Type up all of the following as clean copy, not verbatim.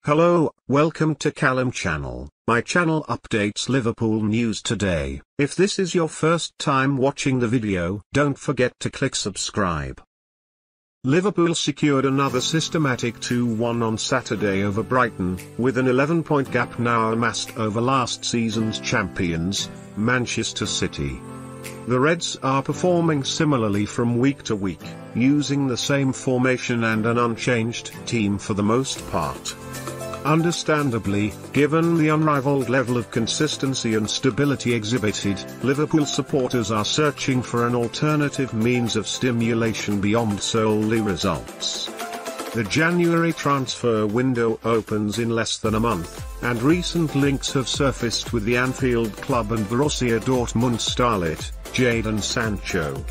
Hello, welcome to Callum channel. My channel updates Liverpool news today. If this is your first time watching the video, don't forget to click subscribe. Liverpool secured another systematic 2-1 on Saturday over Brighton, with an 11-point gap now amassed over last season's champions, Manchester City. The Reds are performing similarly from week to week, using the same formation and an unchanged team for the most part. Understandably, given the unrivaled level of consistency and stability exhibited, Liverpool supporters are searching for an alternative means of stimulation beyond solely results. The January transfer window opens in less than a month, and recent links have surfaced with the Anfield club and Borussia Dortmund starlet, Jadon Sancho.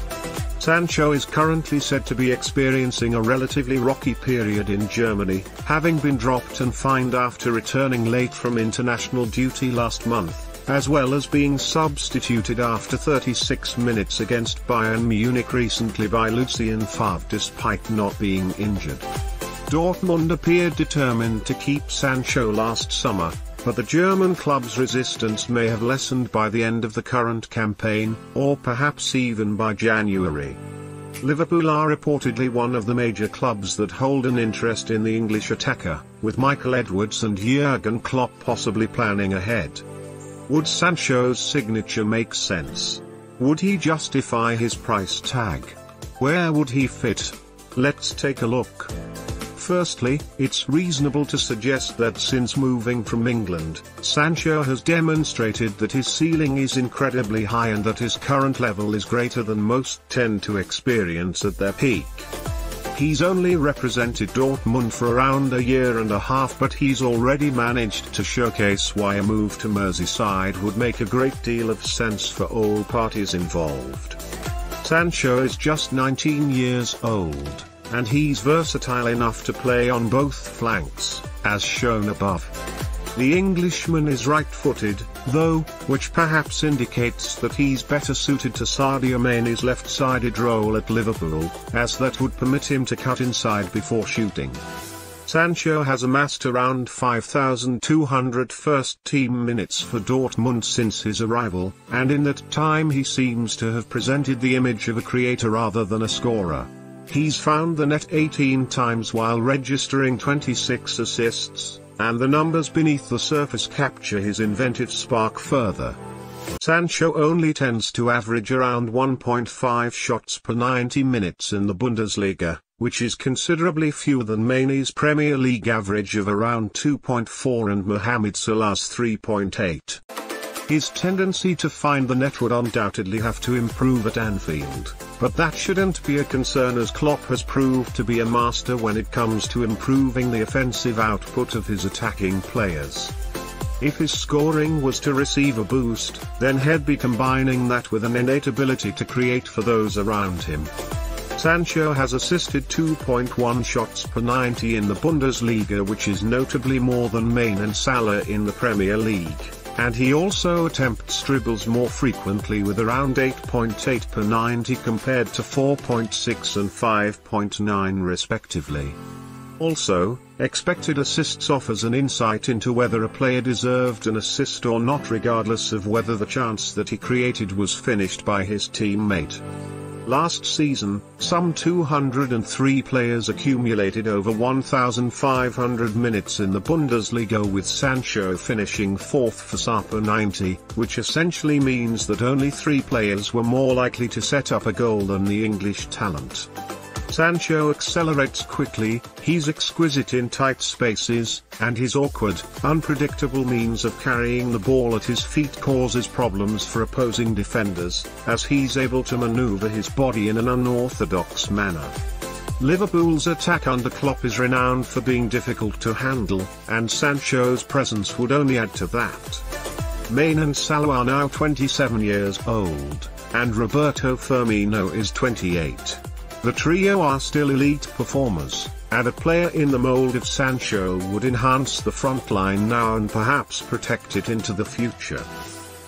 Sancho is currently said to be experiencing a relatively rocky period in Germany, having been dropped and fined after returning late from international duty last month, as well as being substituted after 36 minutes against Bayern Munich recently by Lucien Favre despite not being injured. Dortmund appeared determined to keep Sancho last summer, but the German club's resistance may have lessened by the end of the current campaign, or perhaps even by January. Liverpool are reportedly one of the major clubs that hold an interest in the English attacker, with Michael Edwards and Jurgen Klopp possibly planning ahead. Would Sancho's signature make sense? Would he justify his price tag? Where would he fit? Let's take a look. Firstly, it's reasonable to suggest that since moving from England, Sancho has demonstrated that his ceiling is incredibly high and that his current level is greater than most tend to experience at their peak. He's only represented Dortmund for around a year and a half, but he's already managed to showcase why a move to Merseyside would make a great deal of sense for all parties involved. Sancho is just 19 years old, and he's versatile enough to play on both flanks, as shown above. The Englishman is right-footed, though, which perhaps indicates that he's better suited to Sadio Mane's left-sided role at Liverpool, as that would permit him to cut inside before shooting. Sancho has amassed around 5,200 first-team minutes for Dortmund since his arrival, and in that time he seems to have presented the image of a creator rather than a scorer. He's found the net 18 times while registering 26 assists, and the numbers beneath the surface capture his inventive spark further. Sancho only tends to average around 1.5 shots per 90 minutes in the Bundesliga, which is considerably fewer than Mane's Premier League average of around 2.4 and Mohamed Salah's 3.8. His tendency to find the net would undoubtedly have to improve at Anfield, but that shouldn't be a concern as Klopp has proved to be a master when it comes to improving the offensive output of his attacking players. If his scoring was to receive a boost, then he'd be combining that with an innate ability to create for those around him. Sancho has assisted 2.1 shots per 90 in the Bundesliga, which is notably more than Mane and Salah in the Premier League. And he also attempts dribbles more frequently with around 8.8 per 90 compared to 4.6 and 5.9 respectively. Also, expected assists offers an insight into whether a player deserved an assist or not, regardless of whether the chance that he created was finished by his teammate. Last season, some 203 players accumulated over 1,500 minutes in the Bundesliga, with Sancho finishing fourth for SAPA 90, which essentially means that only 3 players were more likely to set up a goal than the English talent. Sancho accelerates quickly, he's exquisite in tight spaces, and his awkward, unpredictable means of carrying the ball at his feet causes problems for opposing defenders, as he's able to maneuver his body in an unorthodox manner. Liverpool's attack under Klopp is renowned for being difficult to handle, and Sancho's presence would only add to that. Mane and Salah are now 27 years old, and Roberto Firmino is 28. The trio are still elite performers, and a player in the mold of Sancho would enhance the front line now and perhaps protect it into the future.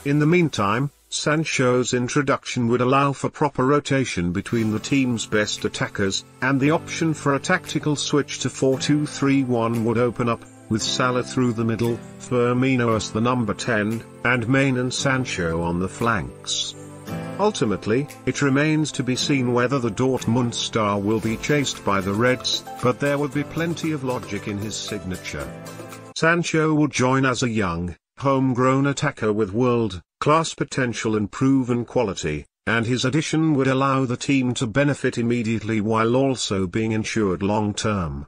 In the meantime, Sancho's introduction would allow for proper rotation between the team's best attackers, and the option for a tactical switch to 4-2-3-1 would open up, with Salah through the middle, Firmino as the number 10, and Mane and Sancho on the flanks. Ultimately, it remains to be seen whether the Dortmund star will be chased by the Reds, but there would be plenty of logic in his signature. Sancho will join as a young, homegrown attacker with world-class potential and proven quality, and his addition would allow the team to benefit immediately while also being ensured long-term.